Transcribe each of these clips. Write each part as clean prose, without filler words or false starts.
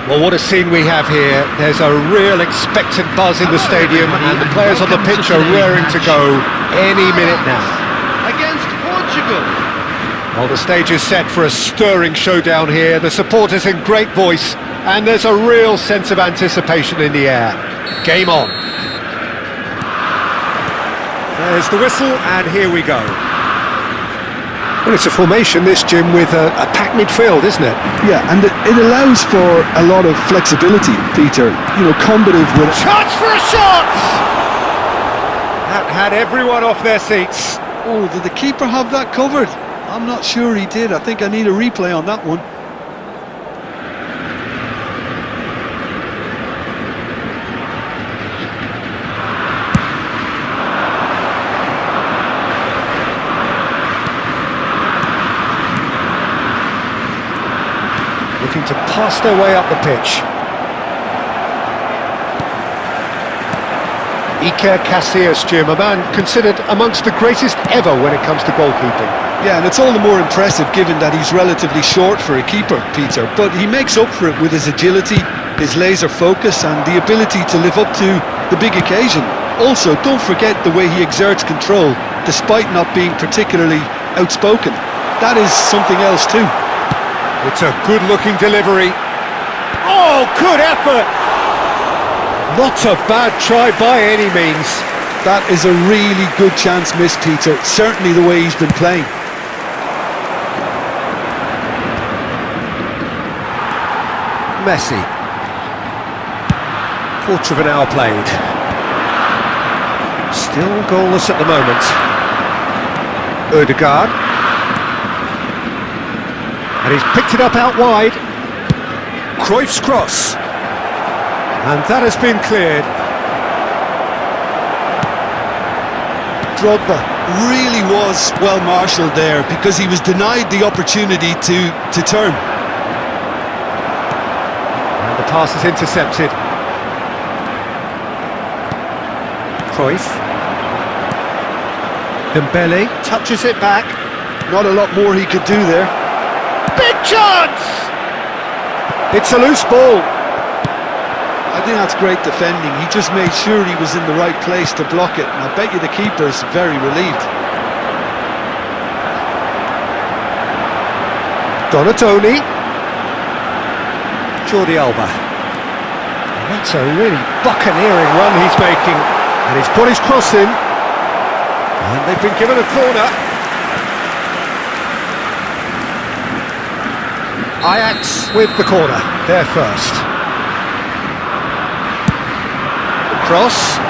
Well, what a scene we have here. There's a real expectant buzz in the stadium, and the players on the pitch are raring to go any minute now. Against Portugal. Well, the stage is set for a stirring showdown here. The supporters in great voice, and there's a real sense of anticipation in the air. Game on. There's the whistle, and here we go. Well, it's a formation, this, Jim, with a packed midfield, isn't it? Yeah, and it allows for a lot of flexibility, Peter. You know, combative with... Chance for a shot! That had everyone off their seats. Oh, did the keeper have that covered? I'm not sure he did. I think I need a replay on that one. Looking to pass their way up the pitch. Iker Casillas, Jim, a man considered amongst the greatest ever when it comes to goalkeeping. Yeah, and it's all the more impressive given that he's relatively short for a keeper, Peter. But he makes up for it with his agility, his laser focus and the ability to live up to the big occasion. Also, don't forget the way he exerts control, despite not being particularly outspoken. That is something else too. It's a good-looking delivery. Oh, good effort! Not a bad try by any means. That is a really good chance missed, Peter. Certainly the way he's been playing. Messi. Quarter of an hour played. Still goalless at the moment. Ødegaard. And he's picked it up out wide. Cruyff's cross. And that has been cleared. Drogba really was well marshalled there because he was denied the opportunity to turn. And the pass is intercepted. Cruyff. Dembele touches it back. Not a lot more he could do there. Big chance! It's a loose ball. I think that's great defending. He just made sure he was in the right place to block it, and I bet you the keeper's very relieved. Donatoni. Jordi Alba. And that's a really buccaneering run he's making. And he's put his cross in. And they've been given a corner. Ajax with the corner, there first. Cross.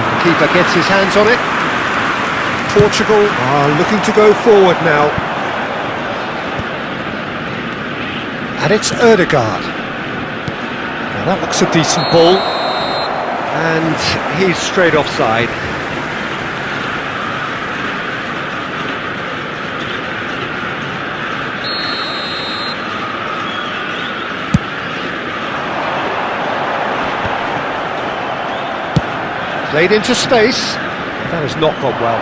The keeper gets his hands on it. Portugal are looking to go forward now. And it's Ødegaard. Now that looks a decent ball. And he's straight offside. Played into space. That has not gone well.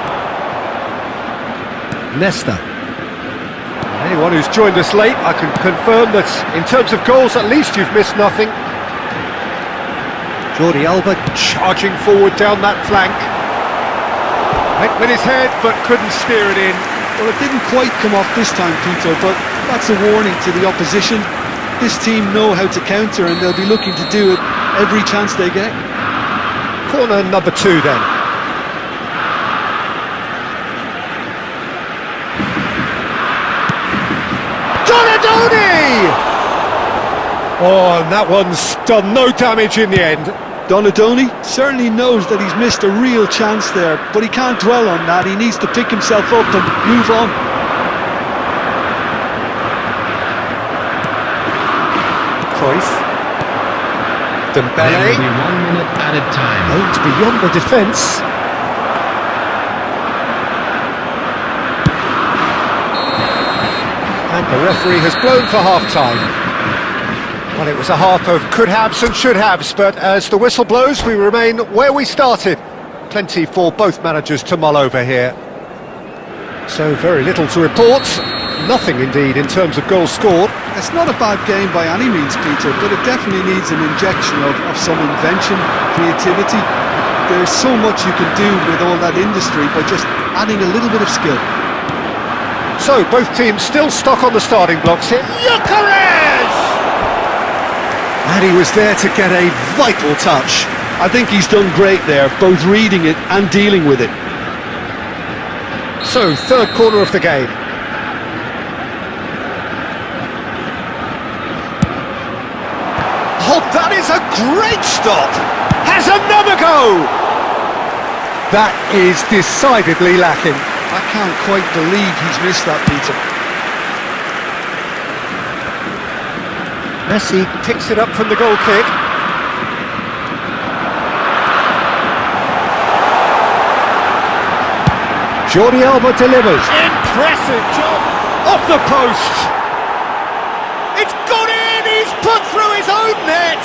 Nesta. Anyone who's joined us late, I can confirm that in terms of goals, at least you've missed nothing. Jordi Alba charging forward down that flank. Went with his head, but couldn't steer it in. Well, it didn't quite come off this time, Peter, but that's a warning to the opposition. This team know how to counter, and they'll be looking to do it every chance they get. Corner number 2 then. Donatoni! Oh, and that one's done no damage in the end. Donatoni certainly knows that he's missed a real chance there, but he can't dwell on that. He needs to pick himself up and move on. Cruyff. Dembele. There will be 1 minute added time. Oh, it's beyond the defence. And the referee has blown for half-time. Well, it was a half of could-haves and should-haves, but as the whistle blows, we remain where we started. Plenty for both managers to mull over here. So very little to report. Nothing indeed in terms of goals scored. It's not a bad game by any means, Peter, but it definitely needs an injection of some invention, creativity. There's so much you can do with all that industry by just adding a little bit of skill. So, both teams still stuck on the starting blocks here. Gyökeres! And he was there to get a vital touch. I think he's done great there, both reading it and dealing with it. So, third corner of the game. Oh, that is a great stop! Has another go! That is decidedly lacking. I can't quite believe he's missed that, Peter. Messi picks it up from the goal kick. Jordi Alba delivers. Impressive job! Off the post! It's gone in! He's put through his own net!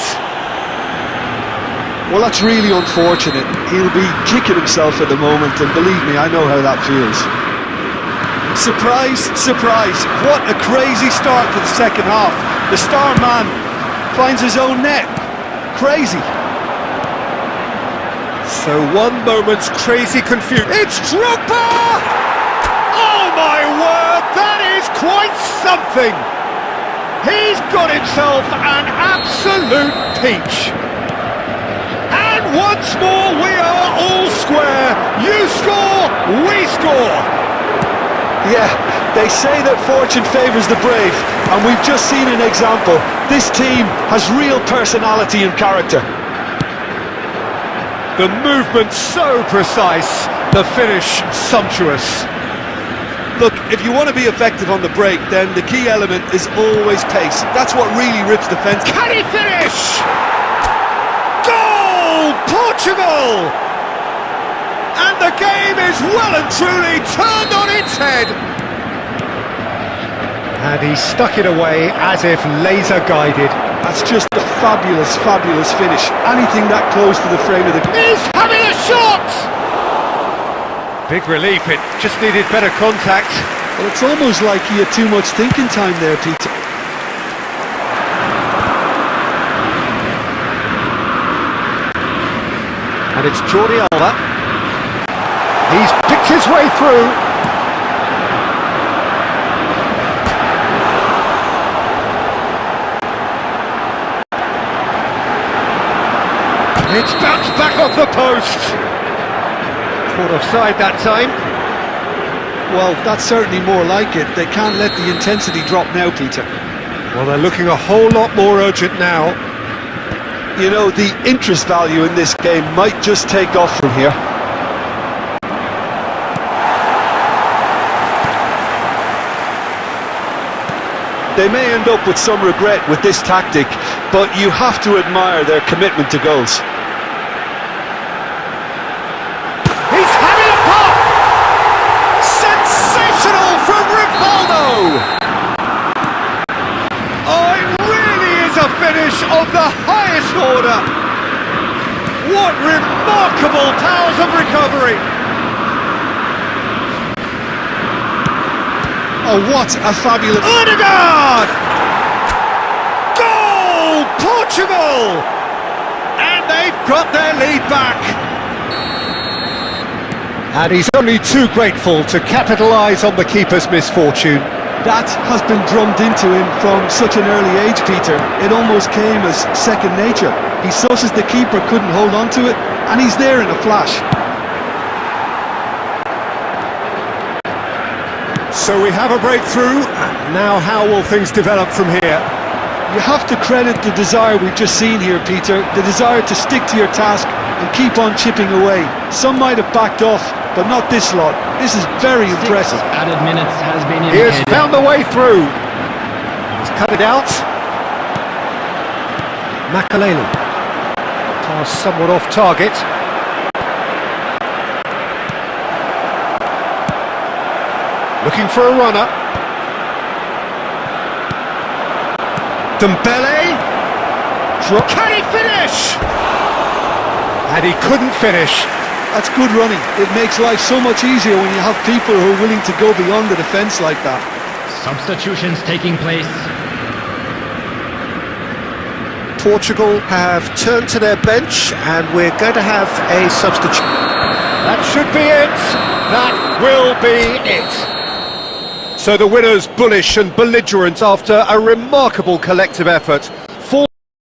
Well, that's really unfortunate. He'll be kicking himself at the moment, and believe me, I know how that feels. Surprise, surprise. What a crazy start to the second half. The star man finds his own net. Crazy. So one moment's crazy confusion. It's Drogba! Oh my word, that is quite something! He's got himself an absolute peach. And once more we are all square. You score, we score. Yeah, they say that fortune favours the brave, and we've just seen an example. This team has real personality and character. The movement so precise, the finish sumptuous. Look, if you want to be effective on the break, then the key element is always pace. That's what really rips defence. Can he finish? Goal! Portugal! And the game is well and truly turned on its head. And he stuck it away as if laser guided. That's just a fabulous, fabulous finish. Anything that close to the frame of the... He's having a shot! Big relief, it just needed better contact. Well, it's almost like he had too much thinking time there, Peter. And it's Jordi Alba. He's picked his way through. It's bounced back off the post. Caught offside that time. Well, that's certainly more like it. They can't let the intensity drop now, Peter. Well, they're looking a whole lot more urgent now. You know, the interest value in this game might just take off from here. They may end up with some regret with this tactic, but you have to admire their commitment to goals. He's having a pop! Sensational from Rivaldo! Oh, it really is a finish of the highest order! What remarkable powers of recovery! Oh, what a fabulous... Odegaard! Goal! Portugal! And they've got their lead back. And he's only too grateful to capitalise on the keeper's misfortune. That has been drummed into him from such an early age, Peter. It almost came as second nature. He susses the keeper couldn't hold on to it, and he's there in a flash. So we have a breakthrough. Now how will things develop from here? You have to credit the desire we've just seen here, Peter. The desire to stick to your task and keep on chipping away. Some might have backed off, but not this lot. This is very impressive. Added minutes has been He has indicated. found the way through. He's cut it out. Makaleli. Pass somewhat off target. Looking for a runner. Dembele. Can he finish? And he couldn't finish. That's good running. It makes life so much easier when you have people who are willing to go beyond the defence like that. Substitutions taking place. Portugal have turned to their bench and we're going to have a substitute. That should be it. That will be it. So the winners bullish and belligerent after a remarkable collective effort. For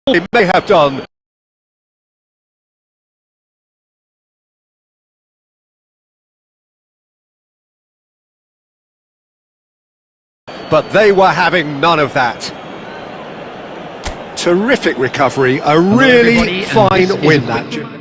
they may have done. But they were having none of that. Terrific recovery, a really fine win that.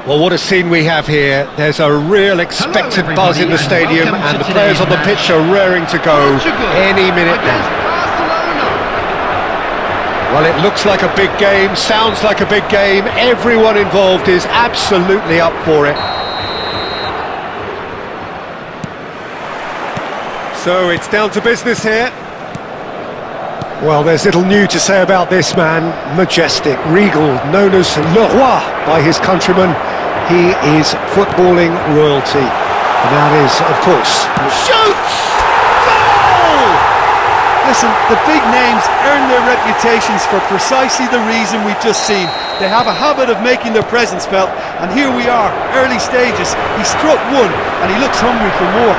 Well, what a scene we have here. There's a real expected buzz in the stadium and the players on the pitch are raring to go any minute now. Well, it looks like a big game, sounds like a big game. Everyone involved is absolutely up for it. So it's down to business here. Well, there's little new to say about this man. Majestic, regal, known as Le Roi by his countrymen. He is footballing royalty. And that is, of course, shoots! Goal! Listen, the big names earn their reputations for precisely the reason we've just seen. They have a habit of making their presence felt, and here we are, early stages. He struck one, and he looks hungry for more.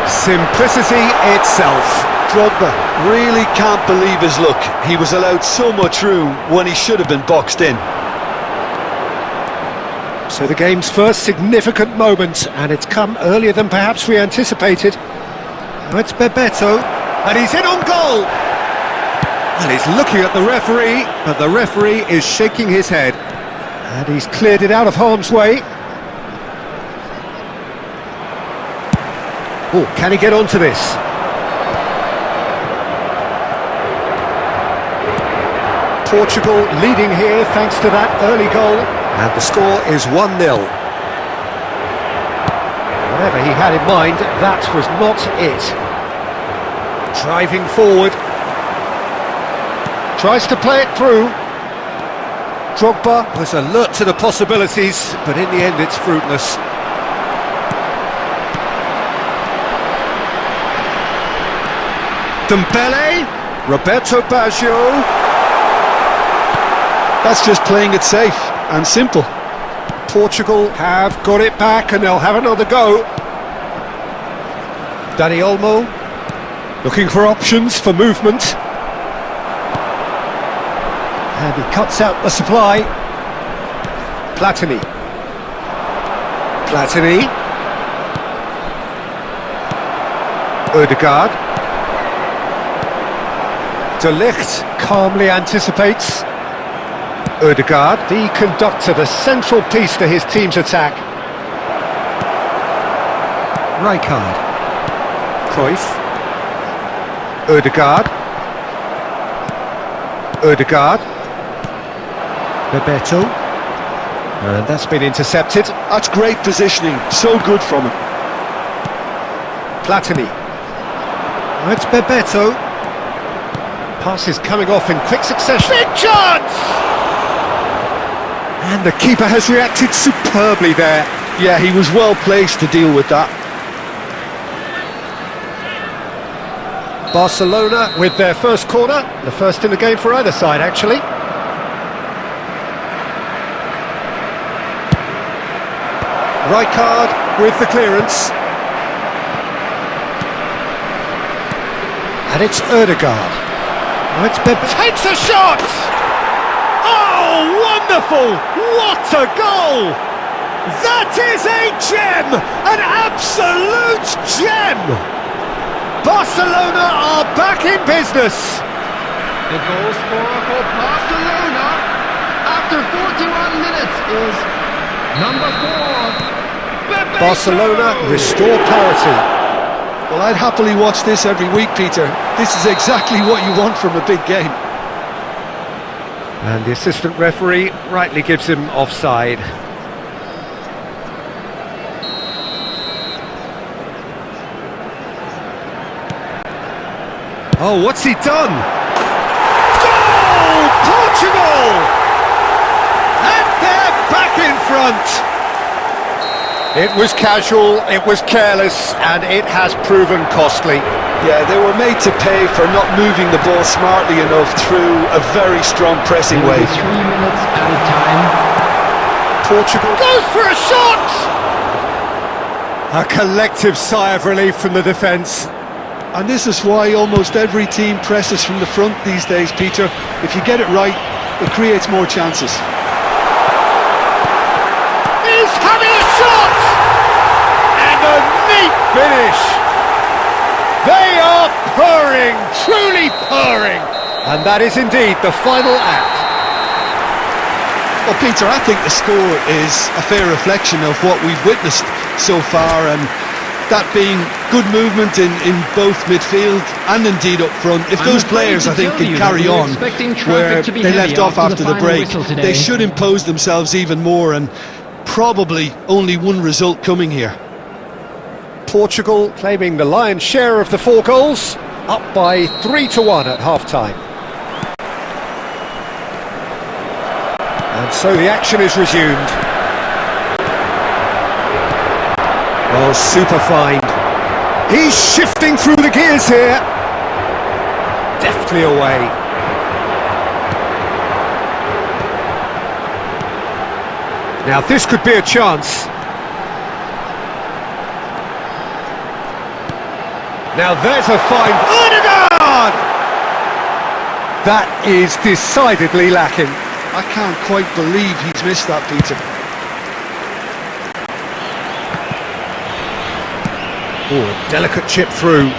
Simplicity itself. Drogba really can't believe his luck. He was allowed so much room when he should have been boxed in. So the game's first significant moment, and it's come earlier than perhaps we anticipated. Now it's Bebeto, and he's in on goal! And he's looking at the referee, but the referee is shaking his head. And he's cleared it out of harm's way. Oh, can he get onto this? Portugal leading here thanks to that early goal. And the score is 1-0. Whatever he had in mind, that was not it. Driving forward. Tries to play it through. Drogba was alert to the possibilities, but in the end it's fruitless. Dembele, Roberto Baggio. That's just playing it safe and simple. Portugal have got it back and they'll have another go. Dani Olmo, looking for options for movement. And he cuts out the supply. Platini. Odegaard. De Ligt calmly anticipates. Odegaard, the conductor, the central piece to his team's attack. Rijkaard. Cruyff. Odegaard. Bebeto. And that's been intercepted. That's great positioning, so good from him. Platini. It's Bebeto. Passes coming off in quick succession. Big chance! And the keeper has reacted superbly there. Yeah, he was well placed to deal with that. Barcelona with their first corner, the first in the game for either side actually. Rijkaard with the clearance. And it's Odegaard. Oh, it's takes a shot! Oh, wonderful! What a goal! That is a gem! An absolute gem! Barcelona are back in business! The goal scorer for Barcelona after 41 minutes is number 4. Bebeto! Barcelona restore parity. Well, I'd happily watch this every week, Peter. This is exactly what you want from a big game. And the assistant referee rightly gives him offside. Oh, what's he done? Goal! Portugal! And they're back in front! It was casual, it was careless, and it has proven costly. Yeah, they were made to pay for not moving the ball smartly enough through a very strong pressing wave. 3 minutes at a time. Portugal goes for a shot! A collective sigh of relief from the defence. And this is why almost every team presses from the front these days, Peter. If you get it right, it creates more chances. He's having a shot! And a neat finish! They are purring, truly purring! And that is indeed the final act. Well, Peter, I think the score is a fair reflection of what we've witnessed so far, and that being good movement in both midfield and indeed up front. If those players, I think, can carry on where they left off after the break, they should impose themselves even more, and probably only one result coming here. Portugal claiming the lion's share of the 4 goals, up by 3-1 at half-time. And so the action is resumed. Oh, super fine. He's shifting through the gears here. Deftly away. Now this could be a chance. Now there's a fine... Odegaard! That is decidedly lacking. I can't quite believe he's missed that, Peter. Oh, a delicate chip through.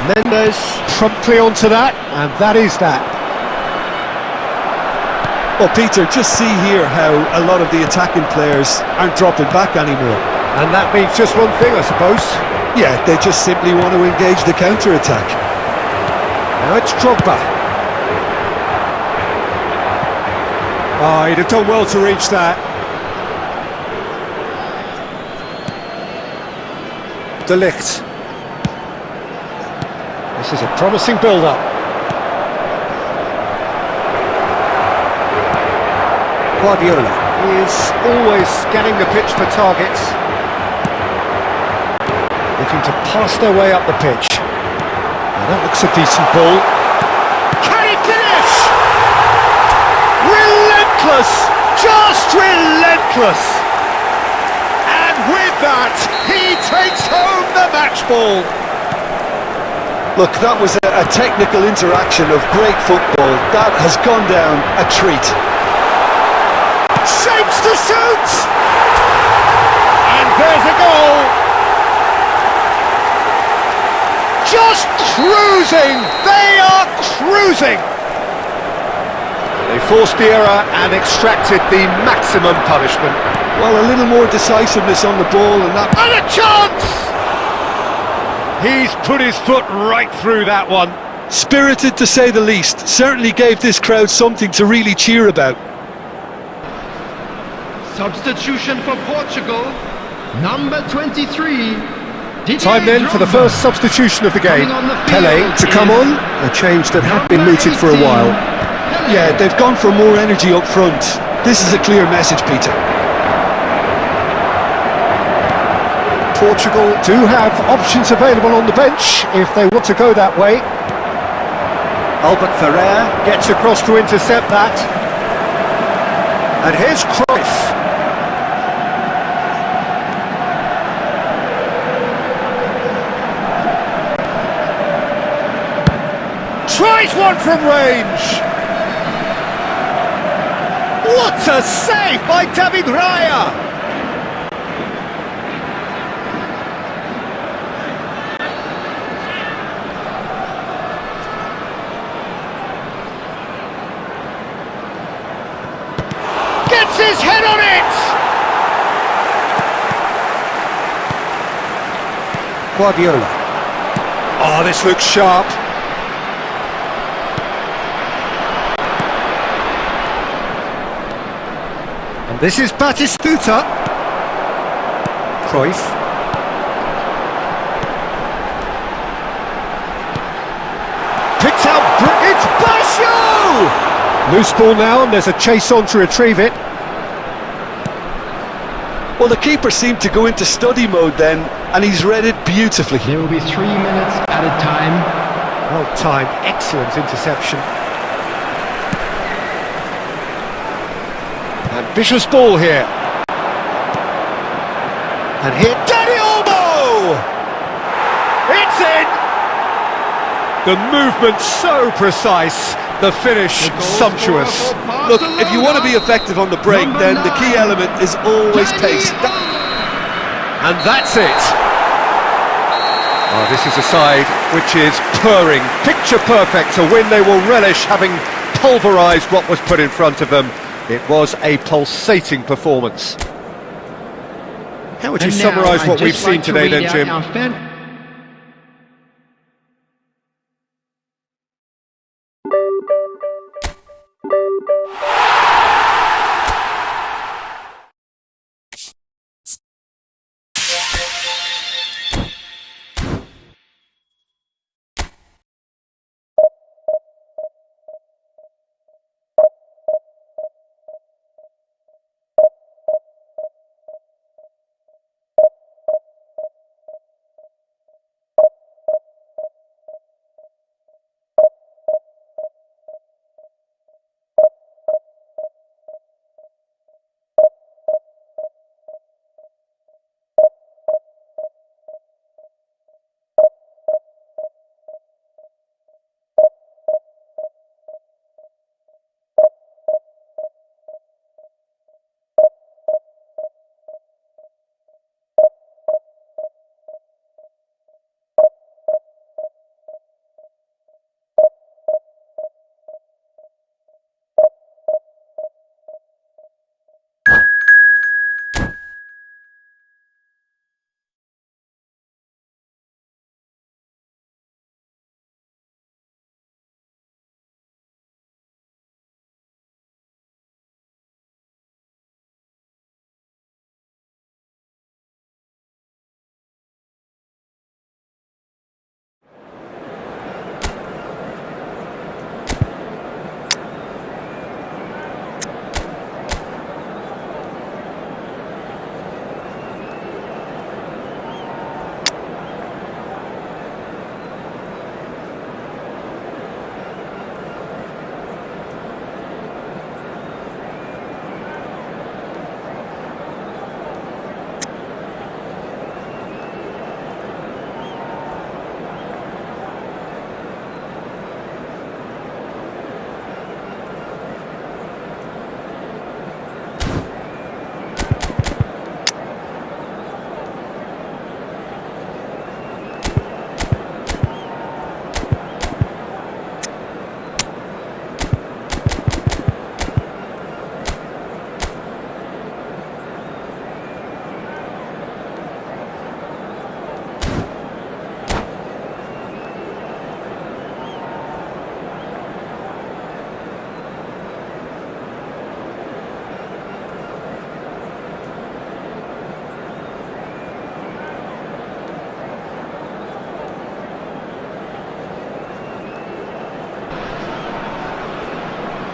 Mendes promptly onto that, and that is that. Well, Peter, just see here how a lot of the attacking players aren't dropping back anymore. And that means just one thing, I suppose. Yeah, they just simply want to engage the counter-attack. Now it's Drogba. Oh, he'd have done well to reach that. De Ligt. This is a promising build-up. Guardiola is always scanning the pitch for targets. Looking to pass their way up the pitch. Now that looks a decent ball. Can he finish? Relentless! Just relentless! And with that, he takes home the match ball. Look, that was a technical interaction of great football. That has gone down a treat. Shapes to shoot! And there's a goal! Just cruising! They are cruising! They forced the error and extracted the maximum punishment. Well, a little more decisiveness on the ball and that... And a chance! He's put his foot right through that one. Spirited to say the least. Certainly gave this crowd something to really cheer about. Substitution for Portugal, number 23. Time then for the first substitution of the game. Pele to come on, a change that had been mooted for a while. Yeah, they've gone for more energy up front. This is a clear message, Peter. Portugal do have options available on the bench if they want to go that way. Albert Ferrer gets across to intercept that. And here's Cruyff. Tries one from range. What a save by David Raya! Gets his head on it! Guardiola. Oh, this looks sharp. And this is Batistuta. Cruyff. Picked out, it's Basho! Loose ball now, and there's a chase on to retrieve it. Well, the keeper seemed to go into study mode then, and he's read it beautifully. There will be 3 minutes at a time. Well timed, excellent interception. Ambitious ball here. And here, Danny Olmo! It's in! The movement so precise, the finish sumptuous. Look, if you want to be effective on the break, then the key element is always pace. And that's it. Oh, this is a side which is purring, picture perfect, a win they will relish, having pulverised what was put in front of them. It was a pulsating performance. How would you summarise what we've seen today then, Jim?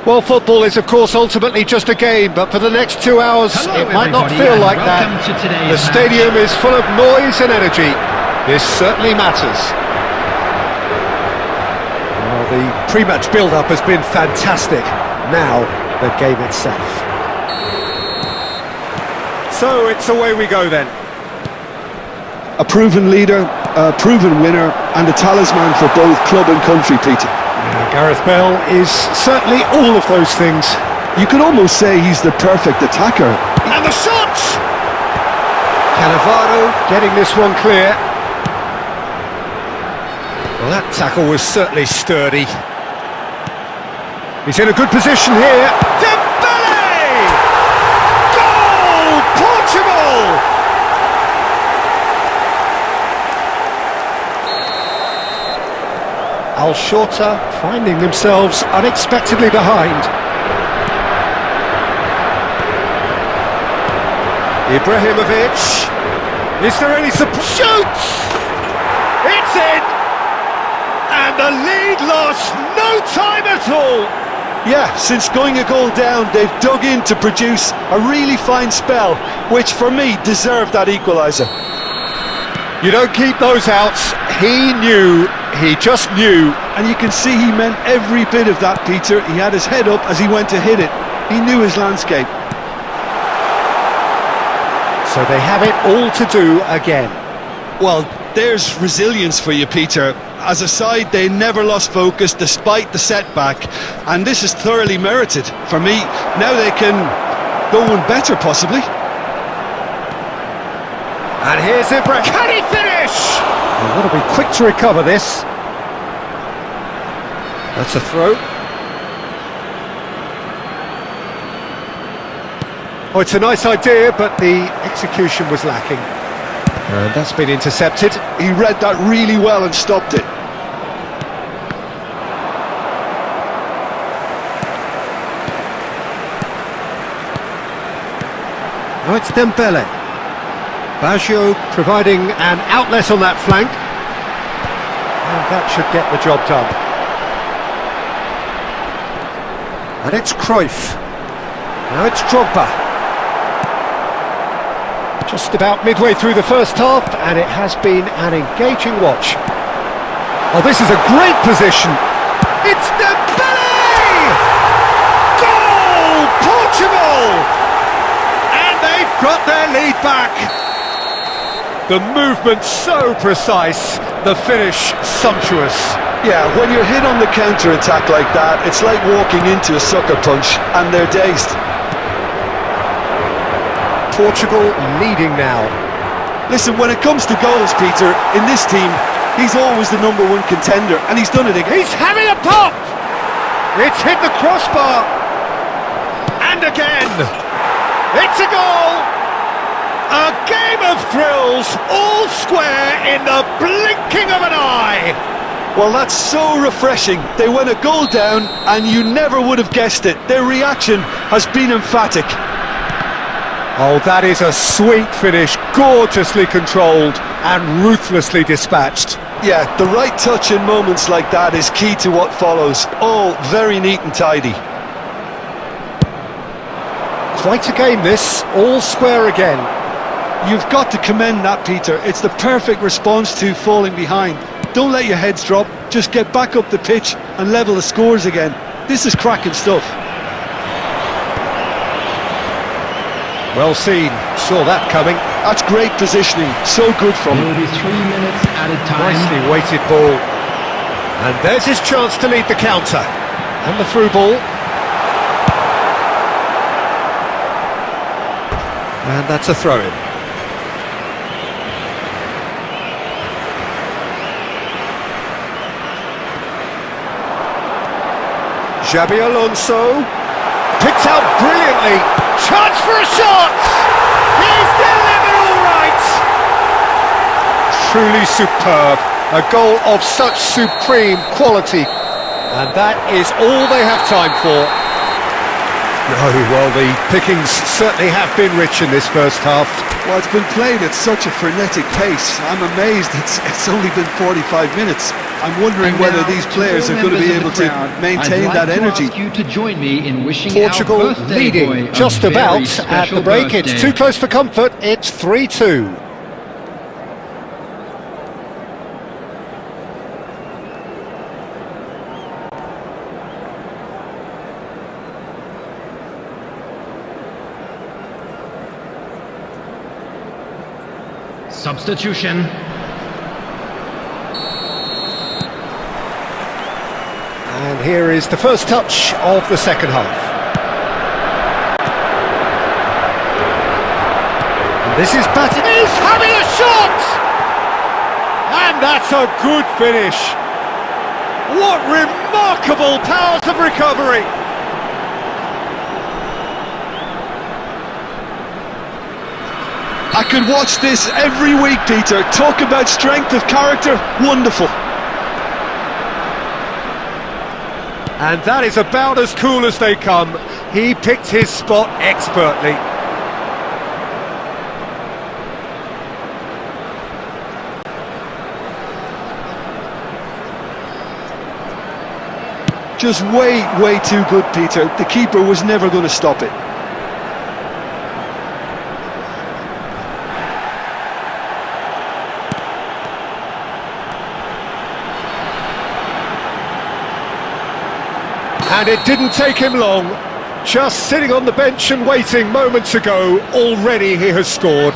Well, football is, of course, ultimately just a game, but for the next 2 hours, Hello, it might not everybody, feel and like that. welcome to today's The match. stadium is full of noise and energy. This certainly matters. Well, the pre-match build-up has been fantastic. Now, the game itself. So, it's away we go then. A proven leader, a proven winner, and a talisman for both club and country, Peter. Yeah, Gareth Bale is certainly all of those things. You could almost say he's the perfect attacker. And the shot! Cannavaro getting this one clear. Well, that tackle was certainly sturdy. He's in a good position here. Dembele! Goal! Portugal! Al Shorta finding themselves unexpectedly behind. Ibrahimovic. Is there any support? Shoots! It's in! And the lead lost no time at all! Yeah, since going a goal down, they've dug in to produce a really fine spell, which for me deserved that equaliser. You don't keep those outs. He just knew. And you can see he meant every bit of that, Peter. He had his head up as he went to hit it. He knew his landscape. So they have it all to do again. Well, there's resilience for you, Peter. As a side, they never lost focus despite the setback, and this is thoroughly merited. For me, now they can go one better, possibly. And here's Ibra. Can he finish? He'll want to be quick to recover this. That's a throw. Oh, it's a nice idea, but the execution was lacking. And that's been intercepted. He read that really well and stopped it. Now it's Dembele. Baggio providing an outlet on that flank. And that should get the job done. And it's Cruyff. Now it's Drogba. Just about midway through the first half, and it has been an engaging watch. Oh, this is a great position. It's Dembele! Goal! Portugal! And they've got their lead back. The movement so precise, the finish sumptuous. Yeah, when you're hit on the counter-attack like that, it's like walking into a sucker punch, and they're dazed. Portugal leading now. Listen, when it comes to goals, Peter, in this team, he's always the #1 contender, and he's done it again. He's having a pop! It's hit the crossbar. And again. It's a goal! A game of thrills, all square in the blinking of an eye. Well, that's so refreshing. They went a goal down, and you never would have guessed it. Their reaction has been emphatic. Oh, that is a sweet finish, gorgeously controlled and ruthlessly dispatched. Yeah, the right touch in moments like that is key to what follows. All very neat and tidy. Quite a game this, all square again. You've got to commend that, Peter. It's the perfect response to falling behind. Don't let your heads drop, just get back up the pitch and level the scores again. This is cracking stuff. Well seen, saw that coming. That's great positioning, so good from There him. will be 3 minutes at a time. Nicely weighted ball. And there's his chance to lead the counter. And the through ball. And that's a throw-in. Xabi Alonso. Picked out brilliantly. Chance for a shot! He's delivered all right! Truly superb. A goal of such supreme quality. And that is all they have time for. No, well, the pickings certainly have been rich in this first half. Well, it's been played at such a frenetic pace. I'm amazed it's only been 45 minutes. I'm wondering And whether now, these players to are all going to be members able of the to crowd, maintain I'd that like energy. to ask you to join me in wishing Portugal our birthday leading boy just a very about at special the break. It's birthday. too close for comfort. It's 3-2. Substitution. And here is the first touch of the second half. And this is batting. He's having a shot! And that's a good finish. What remarkable powers of recovery! I could watch this every week, Peter. Talk about strength of character. Wonderful. And that is about as cool as they come. He picked his spot expertly. Just way too good, Peter. The keeper was never going to stop it. And it didn't take him long. Just sitting on the bench and waiting moments ago, already he has scored.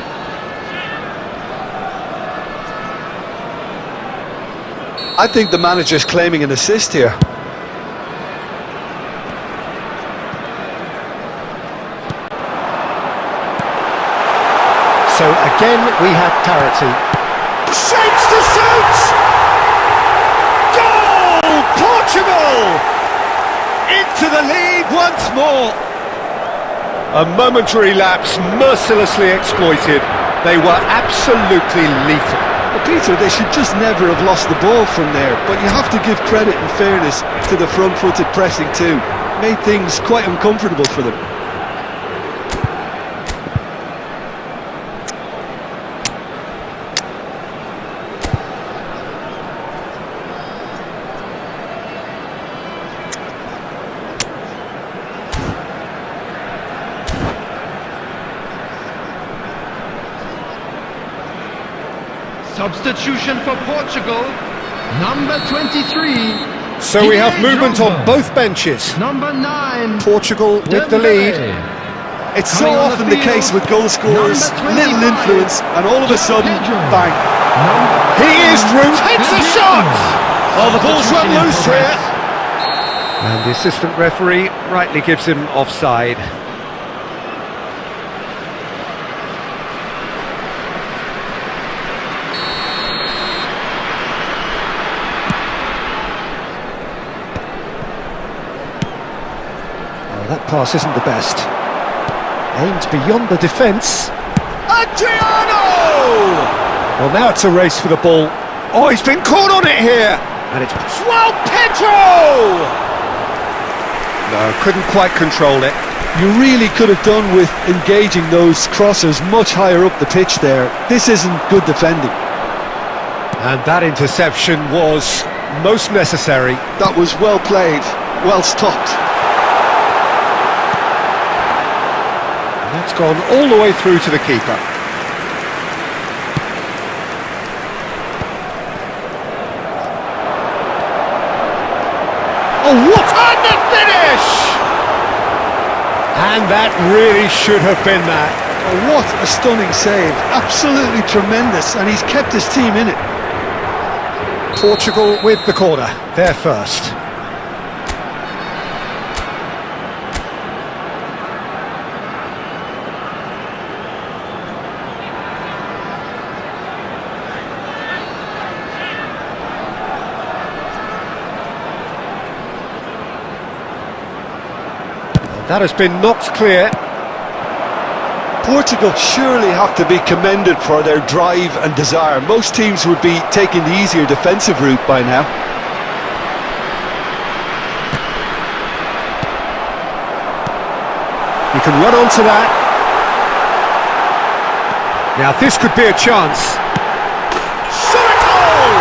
I think the manager's claiming an assist here. So again we have clarity. Shapes to shoot! Goal! Portugal! Into the lead once more. A momentary lapse mercilessly exploited. They were absolutely lethal. Well, Peter, they should just never have lost the ball from there, but you have to give credit and fairness to the front-footed pressing too. Made things quite uncomfortable for them. Substitution for Portugal, number 23. So we have movement on both benches. Number 9. Portugal with the lead. It's so Coming on the often the field, case with goal scorers, number little 25, influence, and all of a sudden, Pedro. bang. He is through. Takes a shot! Oh, the ball's run Substitution in loose progress. here. And the assistant referee rightly gives him offside. That pass isn't the best. Aimed beyond the defence. Adriano! Well, now it's a race for the ball. Oh, he's been caught on it here. And it's João Pedro! No, couldn't quite control it. You really could have done with engaging those crossers much higher up the pitch there. This isn't good defending. And that interception was most necessary. That was well played, well stopped. That's gone all the way through to the keeper. Oh, what a finish! And that really should have been that. Oh, what a stunning save. Absolutely tremendous, and he's kept his team in it. Portugal with the corner. They're first. That has been knocked clear. Portugal surely have to be commended for their drive and desire. Most teams would be taking the easier defensive route by now. He can run onto that. Now this could be a chance. Shot a goal!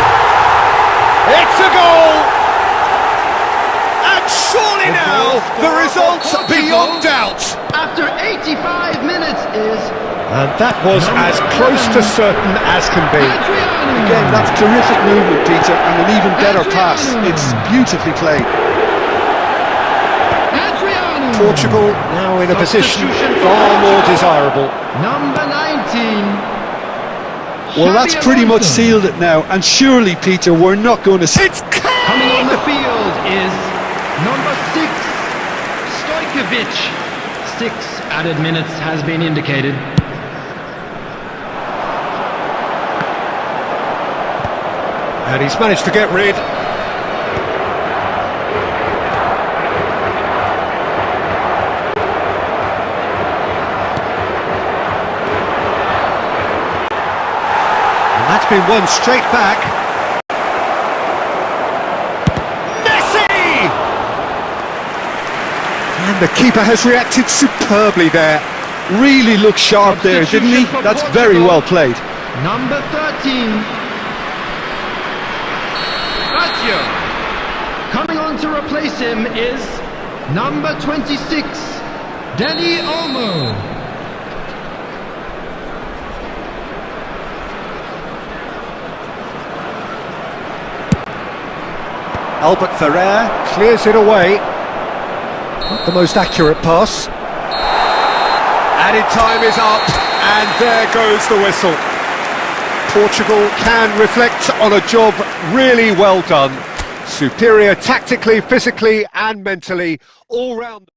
It's a goal! And surely now the result's beyond doubt. After 85 minutes is And that was as close to certain as can be. Adriano. Again, that's terrific movement, Peter, and an even better pass. It's beautifully played. Adriano. Portugal now in a position far more desirable. Number 19. Well, that's Xabi pretty much Alonso. sealed it now. And surely, Peter, we're not going to see... It's Coming on Kane! the field is number 6, Stojkovic. 6 added minutes has been indicated. And he's managed to get rid. And that's been won straight back. Messi! And the keeper has reacted superbly there. Really looked sharp there, didn't he? Substitution for That's very Portugal. well played. Number 13. Lazio. Coming on to replace him is number 26, Dani Olmo. Albert Ferrer clears it away. Not the most accurate pass. Added time is up, and there goes the whistle. Portugal can reflect on a job really well done. Superior tactically, physically and mentally, all round.